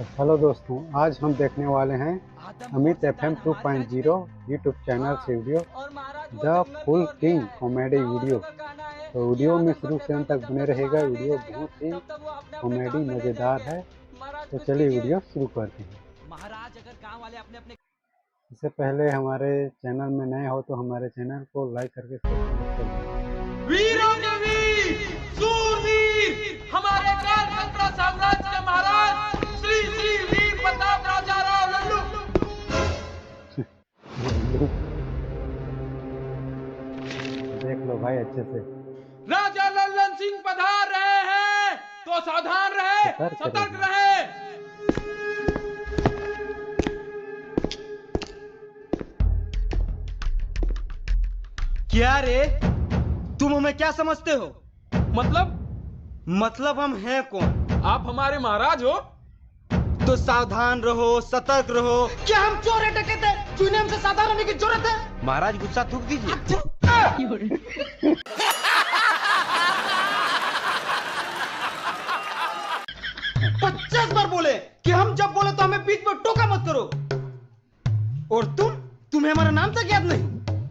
Hello दोस्तों, आज हम देखने वाले हैं अमित एफएम 2.0 यूट्यूब चैनल से video the full king comedy video. तो वीडियो में शुरू से अंत तक बने रहेगा। वीडियो बहुत ही कॉमेडी मज़ेदार है। तो चलिए वीडियो शुरू करते हैं। इससे पहले हमारे चैनल में नए हो तो हमारे चैनल को लाइक करके सब्सक्राइब कर दें। वीरों के वीर, सूरवीर, हमारे कालकत्ता साम्राज्य के महाराज श्री श्री वीर प्रताप राजा राव लल्लू। देख लो भाई अच्छे से। राजा लल्लन सिंह पधार रहे हैं, तो सावधान रहे, सतर्क रहे। क्या रे, तुम हमें क्या समझते हो? मतलब हम हैं कौन? आप हमारे महाराज हो। तो सावधान रहो, सतर्क रहो। क्या हम चोर है, डकैत है? चुने हमसे सावधान रहने की जरूरत है। महाराज गुस्सा थूक दीजिए। 50 बार बोले कि हम जब बोले तो हमें बीच में टोका मत करो। और तुम्हें हमारा नाम तक याद नहीं?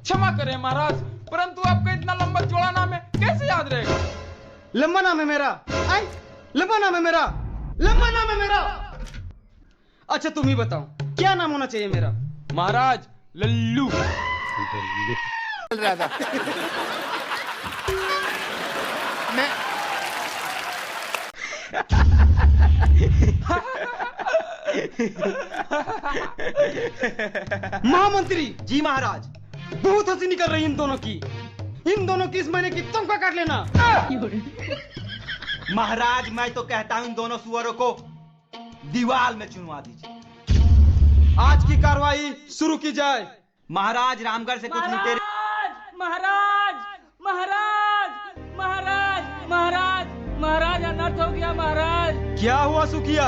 क्षमा करें महाराज, परंतु आपका इतना लंबा चौड़ा नाम है, कैसे याद रहेगा? लंबा नाम है मेरा। लंबा नाम है मेरा। लंबा नाम है मेरा। अच्छा तुम ही बताओ, क्या नाम होना चाहिए मेरा? महाराज लल्लू। चल रहा था मैं महामंत्री जी। महाराज, बहुत हंसी निकल रही इन दोनों की। इन दोनों की इस महीने की तनख्वाह काट लेना। महाराज, मैं तो कहता हूं इन दोनों सुअरों को दीवार में चुनवा दीजिए। आज की कार्रवाई शुरू की जाए। महाराज, रामगढ़ से कुछ लुटेरे। महाराज महाराज महाराज महाराज महाराज अनर्थ हो गया महाराज। क्या हुआ सुखिया,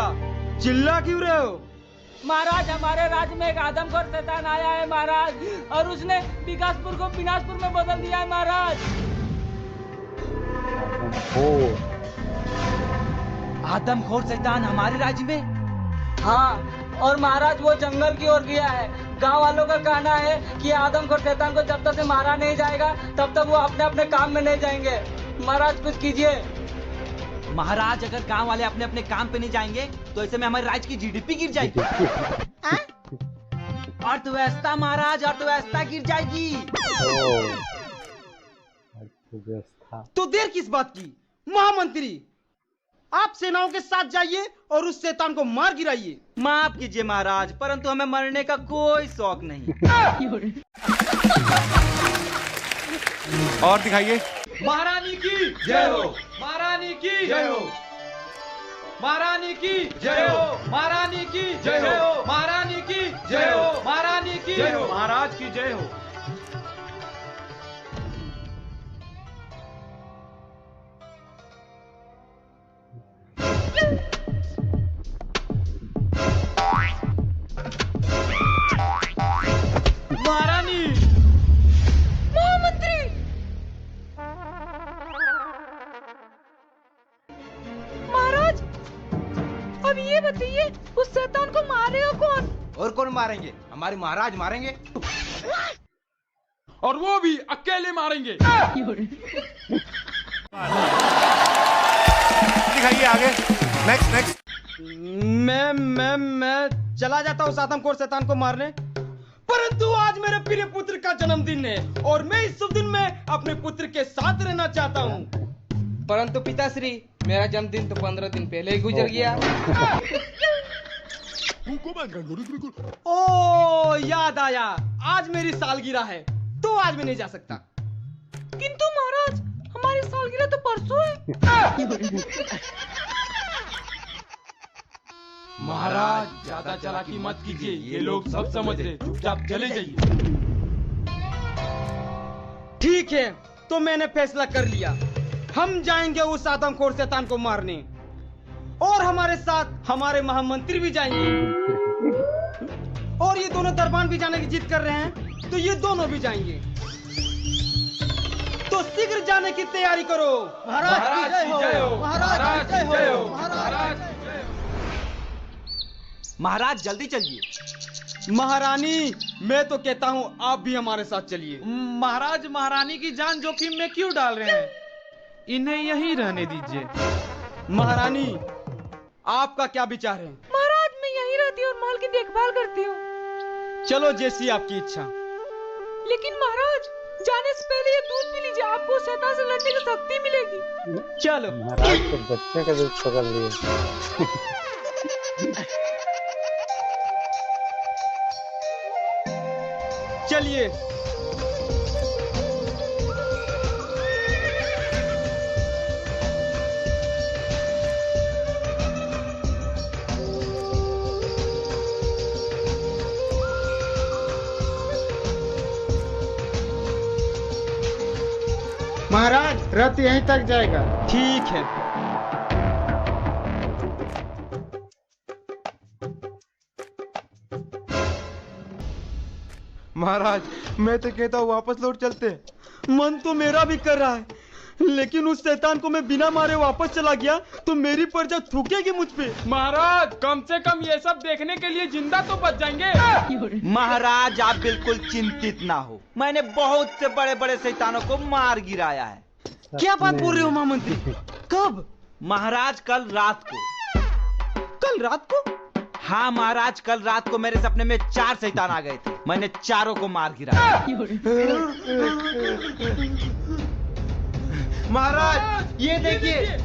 चिल्ला क्यों रहे हो? महाराज, हमारे राज्य में एक आदमखोर शैतान आया है महाराज, और उसने विकासपुर को विनाशपुर में बदल दिया है महाराज। आदमखोर शैतान हमारे राज्य में? हाँ, और महाराज वो जंगल की ओर गया है। गांव वालों का कहना है कि आदमखोर शैतान को जब तक से मारा नहीं जाएगा तब तक वो अपने अपने काम में नहीं जाएंगे। महाराज कुछ कीजिए। महाराज, अगर गांव वाले अपने अपने काम पे नहीं जाएंगे तो ऐसे में हमारे राज्य की जीडीपी गिर जाएगी। अर्थव्यवस्था महाराज, अर्थव्यवस्था गिर जाएगी। तो देर किस बात की? महामंत्री, आप सेनाओं के साथ जाइए और उस शैतान को मार गिराइए। माफ कीजिए महाराज, परंतु हमें मरने का कोई शौक नहीं। और दिखाइए। महारानी की जय हो, महारानी की जय हो, महारानी की जय हो, महारानी की जय हो, महारानी की जय हो, महारानी की जय हो, महाराज की जय हो। महारानी। महामंत्री, महाराज अब ये बताइए, उस शैतान को मारेगा कौन? और कौन मारेंगे? हमारे महाराज मारेंगे। और वो भी अकेले मारेंगे। दिखाइए आगे। Next next. मैं चला जाता हूँ आदमखोर शैतान को मारने, परंतु आज मेरे प्रिय पुत्र का जन्मदिन है और मैं इस शुभ दिन में अपने पुत्र के साथ रहना चाहता हूँ। परंतु पिताश्री, मेरा जन्मदिन तो 15 दिन पहले ही गुजर गया। ओ याद आया, आज मेरी सालगिरह है तो आज मैं नहीं जा सकता। किंतु महाराज, हमारी सालगिरह तो परसों है। महाराज, ज्यादा चालाकी मत कीजिए, ये लोग सब समझ रहे, चुपचाप चले जाइए। ठीक है, तो मैंने फैसला कर लिया। हम जाएंगे उस आदमखोर शैतान को मारने, और हमारे साथ हमारे महामंत्री भी जाएंगे, और ये दोनों दरबान भी जाने की जिद कर रहे हैं, तो ये दोनों भी जाएंगे। तो शीघ्र जाने की तैयारी करो। महाराज की जय हो, महाराज की जय हो, महाराज की जय हो। महाराज जल्दी चलिए। महारानी, मैं तो कहता हूँ आप भी हमारे साथ चलिए। महाराज महारानी की जान जोखिम में क्यों डाल रहे हैं? इन्हें यहीं रहने दीजिए। महारानी, आपका क्या विचार है? महाराज मैं यहीं रहती हूँ और माल की देखभाल करती हूँ। चलो जैसी आपकी इच्छा। लेकिन महाराज जाने से पहले ये दूध पी लीजिए, आपको शैतान से लड़ने की शक्ति मिलेगी। चलो। महाराज तो बच्चे का दूध पकड़ लिए। चलिए। महाराज रथ यहीं तक जाएगा। ठीक है। महाराज मैं तो कहता हूँ वापस लौट चलते। मन तो मेरा भी कर रहा है, लेकिन उस शैतान को मैं बिना मारे वापस चला गया तो मेरी प्रजा थूकेगी मुझ पे। महाराज कम से कम ये सब देखने के लिए जिंदा तो बच जाएंगे। महाराज आप बिल्कुल चिंतित ना हो, मैंने बहुत से बड़े बड़े शैतानों को मार गिराया है। क्या बात बोल रहे हो महामंत्री? कब? महाराज कल रात को। कल रात को? हाँ महाराज, कल रात को मेरे सपने में 4 शैतान आ गए थे, मैंने चारों को मार गिराया। महाराज ये देखिए।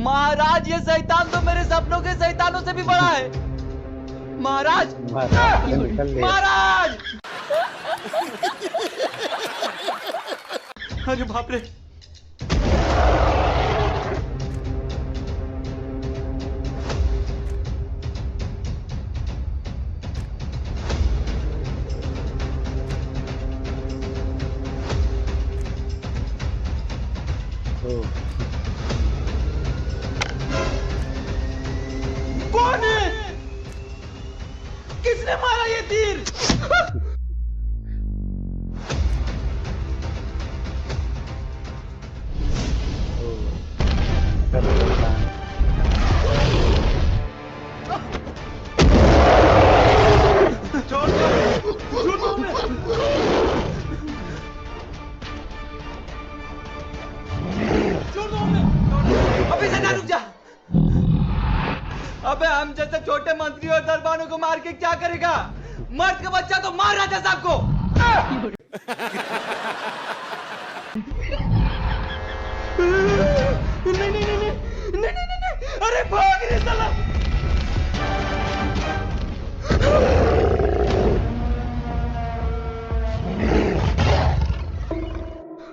महाराज ये शैतान तो मेरे सपनों के शैतानों से भी बड़ा है। महाराज, महाराज से निकल लिया। महाराज! अरे बाप रे! ओ, कौन है? किसने मारा ये तीर? ओ, कर लेता है। अबे शैतान रुक जा! अबे हम जैसे छोटे मंत्री और दरबारों को मार के क्या करेगा? मर्द का बच्चा तो मार राजा साहब को। नहीं, अरे भाग रे साला!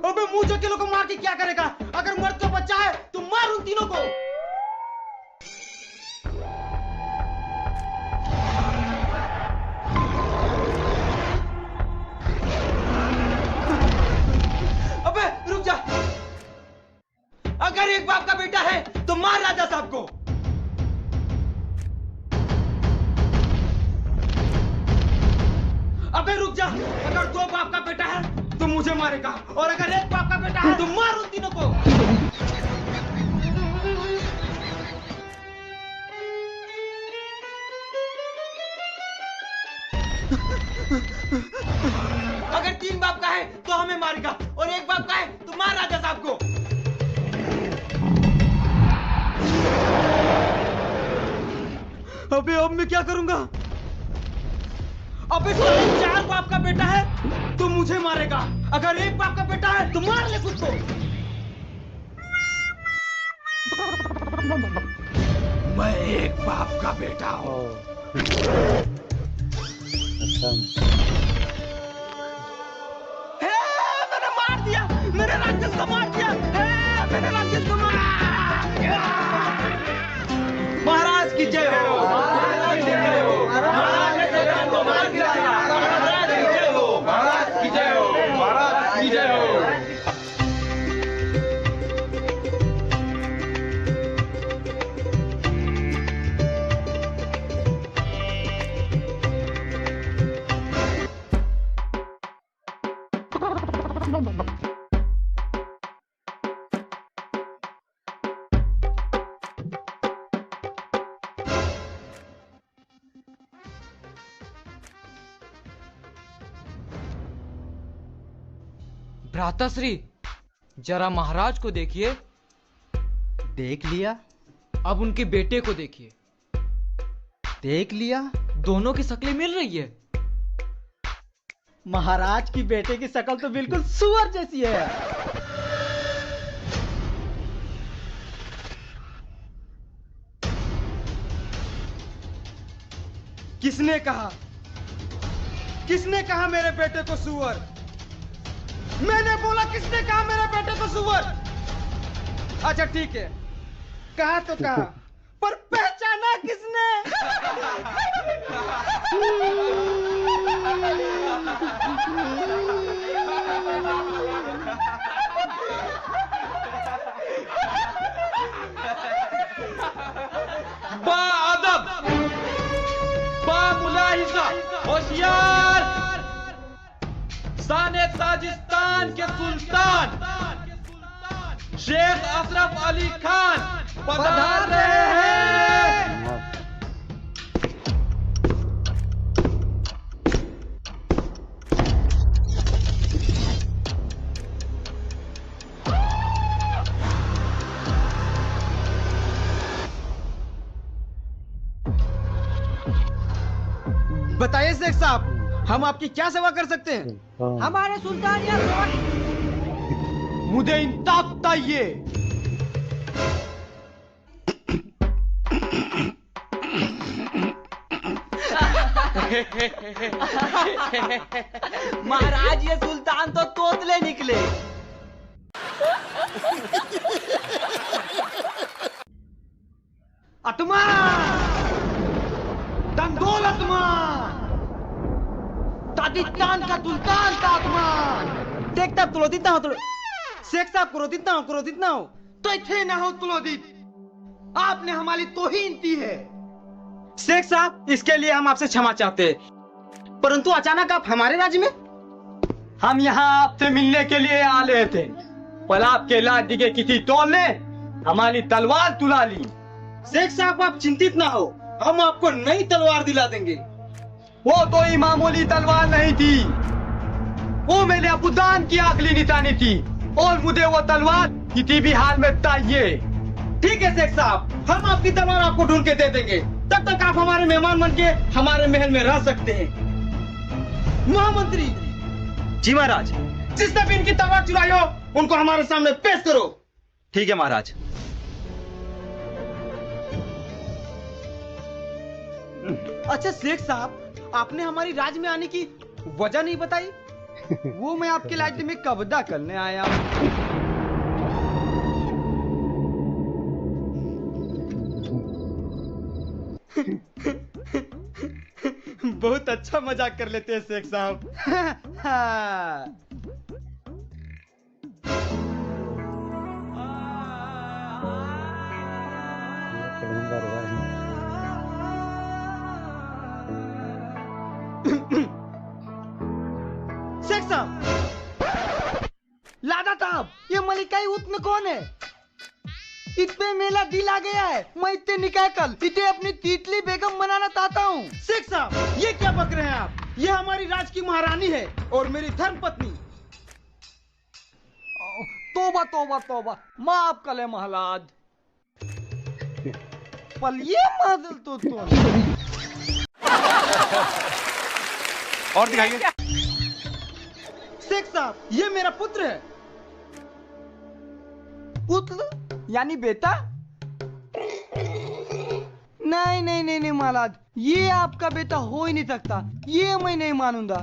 अबे मुंह चक्के लोगों को मार के क्या करेगा? अगर मर्द का बच्चा है तो मार उन तीनों को। अबे रुक जा! अगर एक बाप का बेटा है तो मार राजा साहब को। अबे रुक जा! अगर 2 बाप का बेटा है तो मुझे मारेगा, और अगर 1 बाप का बेटा है तो मार उन तीनों को। अगर 3 बाप का है तो हमें मारेगा, और 1 बाप का है तो मार राजा साहब को। अबे अब मैं क्या करूंगा? अबे तो 4 बाप का बेटा है तो मुझे मारेगा, अगर 1 बाप का बेटा है तो मार ले खुद को। मैं 1 बाप का बेटा हूँ। ओ, अच्छा, मैंने मार दिया, मैंने राक्षस को मार दिया, मैंने राक्षस को मार। महाराज की जय हो! महाराज की जय हो! महाराज ने शैतान को मार गिराया। महाराज की जय हो! महाराज की जय हो! महाराज की जय हो! भ्राताश्री, जरा महाराज को देखिए। देख लिया। अब उनके बेटे को देखिए। देख लिया। दोनों की शक्लें मिल रही है। महाराज की बेटे की शक्ल तो बिल्कुल सुअर जैसी है। किसने कहा? किसने कहा मेरे बेटे को सुअर? मैंने बोला, किसने कहा मेरे बेटे को सुअर? अच्छा ठीक है, कहा तो कहा, पर पहचाना किसने? बाअदब, बामुलाहिजा, होशियार, शान ताजिस्तान के सुल्तान शेख अशरफ अली खान पधार रहे हैं। बताइए शेख साहब, हम आपकी क्या सेवा कर सकते हैं? हमारे सुल्तान या मुझे इंसाफ चाहिए। महाराज, ये सुल्तान तो तोतले निकले। अतमान, दंगोल अतमान, ताजिस्तान का सुल्तान का अतमान। देखता क्रोधित ना हो तो शेख साहब, क्रोधित ना हो, क्रोधित ना हो तो इथे ना हो क्रोधित। आपने हमारी तौहीन की है। शेख साहब, इसके लिए हम आपसे क्षमा चाहते हैं, परंतु अचानक आप हमारे राज्य में। हम यहाँ आपसे मिलने के लिए आ रहे थे, पर आपके लादी के किसी टोल ने हमारी तलवार तुला ली। शेख साहब, आप चिंतित ना हो, हम आपको नई तलवार दिला देंगे। वो तो ही मामूली तलवार नहीं थी, वो मेरे अबूदान की आखिरी निशानी थी, और मुझे वो तलवार किसी भी हाल में चाहिए। ठीक है शेख साहब, हम आपकी तलवार आपको ढूंढ के दे देंगे। तब तक आप हमारे मेहमान बन के हमारे महल में रह सकते हैं। महामंत्री जी महाराज। जिसने भी इनकी तलवार चुराई हो, उनको हमारे सामने पेश करो। ठीक है महाराज। अच्छा शेख साहब, आपने हमारी राज्य में आने की वजह नहीं बताई। वो मैं आपके राज्य में कब्जा करने आया हूँ। बहुत अच्छा मजाक कर लेते हैं शेख साहब। शेख साहब, लादा साहब, ये मलिकाई उत में कौन है? इत पे मेरा दिल आ गया है। मैं इतने निकाह कल इसे अपनी तीतली बेगम बनाना चाहता हूँ। शेख साहब, ये क्या बक रहे हैं आप? ये हमारी राज की महारानी है और मेरी धर्म पत्नी। तोबा तोबा तोबा, माफ कर ले महाराज। पल ये मादल तो और दिखाइए। शेख साहब, ये मेरा पुत्र है। पुत्र यानी बेटा? नहीं नहीं नहीं नहीं महाराज, ये आपका बेटा हो ही नहीं सकता। ये मैं नहीं मानूंगा।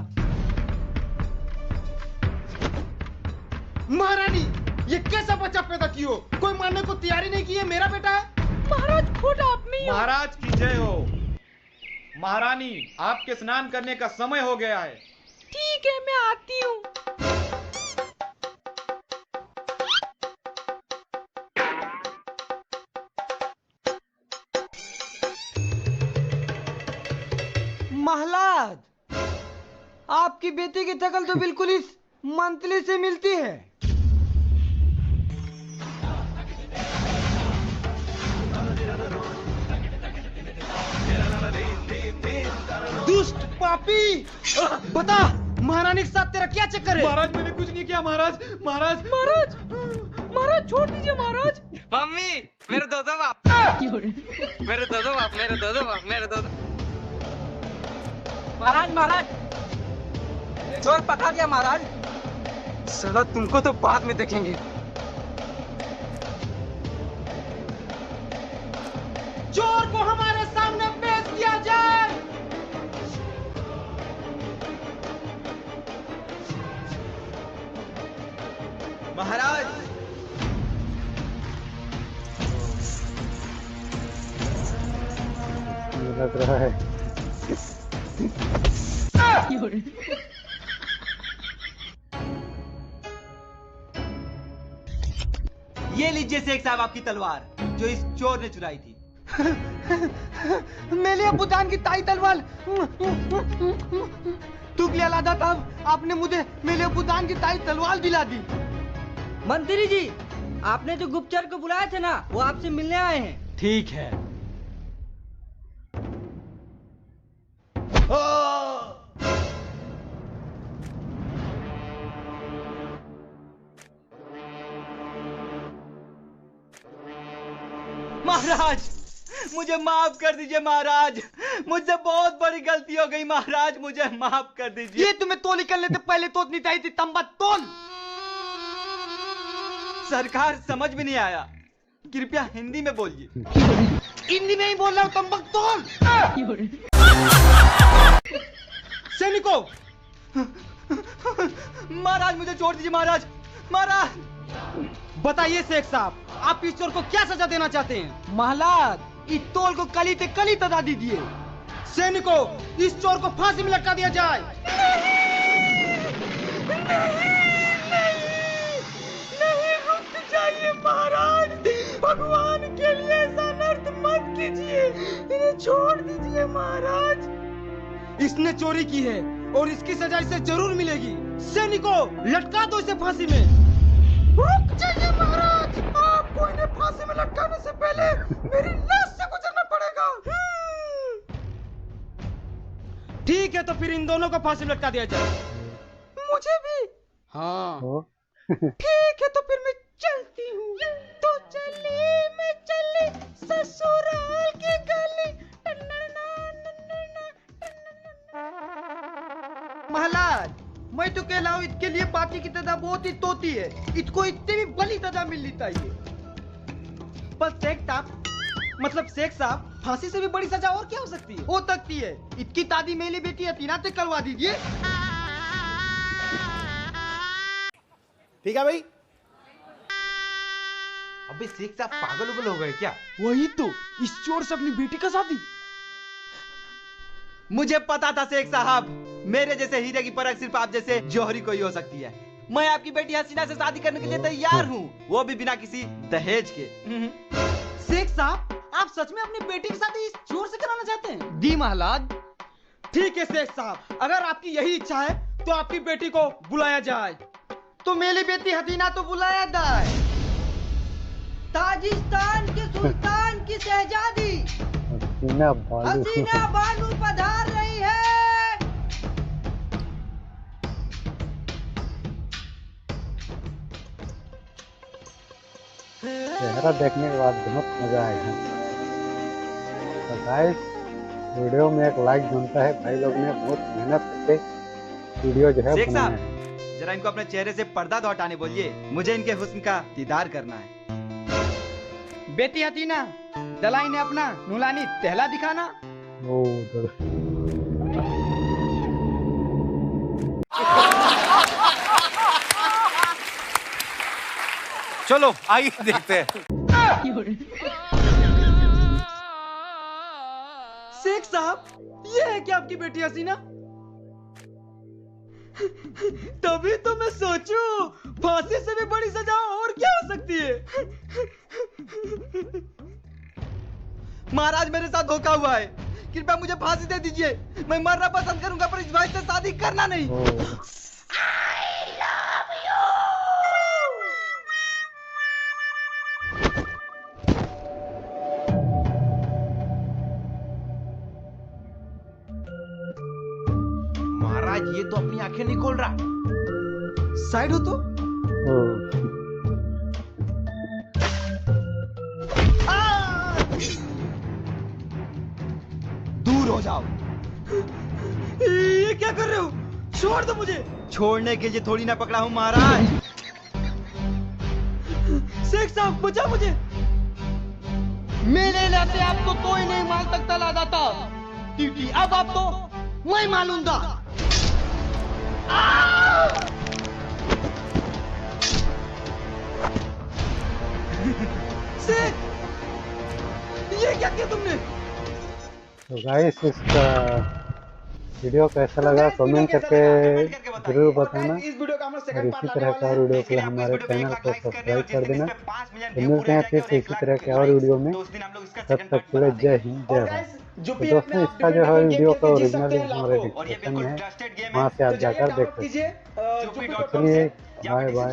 महारानी, ये कैसा बच्चा पैदा की हो? कोई मानने को तैयारी नहीं की है मेरा बेटा है। महाराज, खुद आप में ही हो। महाराज की जय हो। महारानी, आपके स्नान करने का समय हो गया है। ठीक है, मैं आती हूँ। महाराज, आपकी बेटी की शकल तो बिल्कुल इस मंतली से मिलती है। दुष्ट पापी, बता महारानी के साथ तेरा क्या चक्कर है? महाराज मैंने कुछ नहीं किया महाराज। महाराज महाराज महाराज छोड़ दीजिए महाराज। मम्मी मेरे दो बाप, मेरे दो बाप, मेरे दो बाप, मेरे दो। महाराज महाराज चोर पकड़ लिया महाराज। साला तुमको तो बाद में देखेंगे। चोर को हमारे सामने पेश किया जाए। महाराज मुझे लग रहा है ये लीजिए शेख साहब आपकी तलवार जो इस चोर ने चुराई थी। मेले बुतान की ताई तलवार। तुगलिया लादा साहब, आपने मुझे मेले बुतान की ताई तलवार दिला दी। मंत्री जी आपने जो गुप्तचर को बुलाए थे ना वो आपसे मिलने आए हैं। ठीक है। महाराज मुझे माफ कर दीजिए महाराज, मुझसे बहुत बड़ी गलती हो गई महाराज, मुझे माफ कर दीजिए। ये तुम्हें तो निकलने से पहले तोड़नी चाहिए थी तंबा तोल। सरकार समझ में नहीं आया, कृपया हिंदी में बोलिए। हिंदी में ही बोल रहा हूँ, तंबक तोल। सैनिकों, महाराज मुझे छोड़ दीजिए महाराज। महाराज बताइए शेख साहब, आप इस चोर को क्या सजा देना चाहते हैं? महाराज इस तोल को कली ते कली तदा दीजिए। सैनिकों, इस चोर को फांसी में लटका दिया जाए। नहीं रुक जाइए महाराज, भगवान के लिए ऐसा नर्त मत कीजिए, इन्हें छोड़ दीजिए महाराज। इसने चोरी की है और इसकी सजा इसे जरूर मिलेगी। सैनिकों, लटका दो इसे फांसी में। रुक जाइए महाराज, आपको इन्हें फांसी में लटकाने से पहले मेरी लाश से गुजरना पड़ेगा। ठीक है, तो फिर इन दोनों को फांसी में लटका दिया जाए। मुझे भी। हाँ तो ठीक है, तो फिर मैं चलती हूँ। तो चली मैं चली ससुराल की गली। महाराज, मैं तो कह रहा हूँ इसके लिए पार्टी की सजा बहुत ही तोती है, इसको इतनी भी बड़ी सजा मिलनी चाहिए। पर शेख साहब, मतलब शेख साहब, फांसी से भी बड़ी सजा और क्या हो सकती है? हो सकती है, इसकी दादी मेरी बेटी हसीना से करवा दीजिए। ठीक है भाई। अबे शेख साहब पागल उगल हो गए क्या? वही तो, इस चोर से अपनी बेटी का शादी। मुझे पता था शेख साहब, मेरे जैसे हीरे की परख सिर्फ आप जैसे जौहरी को ही हो सकती है। मैं आपकी बेटी हसीना से शादी करने के लिए तैयार हूँ, वो भी बिना किसी दहेज के। शेख साहब, आप सच में अपनी बेटी की शादी इस चोर से कराना चाहते हैं? दी महाराज। ठीक है शेख साहब, अगर आपकी यही इच्छा है तो आपकी बेटी को बुलाया जाए। तो मेरी बेटी हसीना तो बुलाया जाए। ताजिस्तान के सुल्तान की शहजादी हसीना बालू हसीना बानू पधार रही है। चेहरा देखने के बाद बहुत मजा आएगा। तो गाइस, वीडियो में एक लाइक बनता है, भाई लोग ने बहुत मेहनत करके वीडियो जो है शेख बनाया साहब, है। जरा इनको अपने चेहरे से पर्दा तो हटाने बोलिए, मुझे इनके हुस्न का दीदार करना है। बेटी हसीना, जला इन्हें अपना नूरानी टहला दिखाना। ओ उधर। चलो आइए देखते हैं। शेख साहब, ये है क्या आपकी बेटी हसीना? तभी तो मैं सोचूं, फांसी से भी बड़ी सजा और क्या हो सकती है? महाराज, मेरे साथ धोखा हुआ है, कृपया मुझे फांसी दे दीजिए। मैं मरना पसंद करूंगा पर इस भाई से शादी करना नहीं। ओ महाराज, ये तो अपनी आंखें नहीं खोल रहा। साइड हो तो दूर हो जाओ। ये क्या कर रहे हो? छोड़ दो मुझे। छोड़ने के लिए थोड़ी ना पकड़ा हूँ महाराज। शेख साहब बचा मुझे। मेरे नाते आपको कोई नहीं मार सकता लादाता। ड्यूटी अब आपको मैं मानूंगा। शेख, ये क्या किया तुमने? तो गाइस इसका वीडियो कैसा लगा कमेंट करके जरूर बताना, इस वीडियो का हम लोग और सेकंड पार्ट इसी लाने तरह के वाले और हैं। वीडियो के लिए हमारे चैनल को सब्सक्राइब कर देना। तो मिलते हैं फिर से इसी तरह के और वीडियो में, तब तक के लिए जय हिंद जय और भारत। गाइस जो तो भी दोस्तों इसका जो है वीडियो का ओरिजिनल लिंक हमारे और ये डिस्क्रिप्शन बिल्कुल में है, ट्रस्टेड गेम है। वहाँ से आप तो जाइए जाकर देख डाउनलोड सकते कीजिए हैं। चलिए बाय बाय।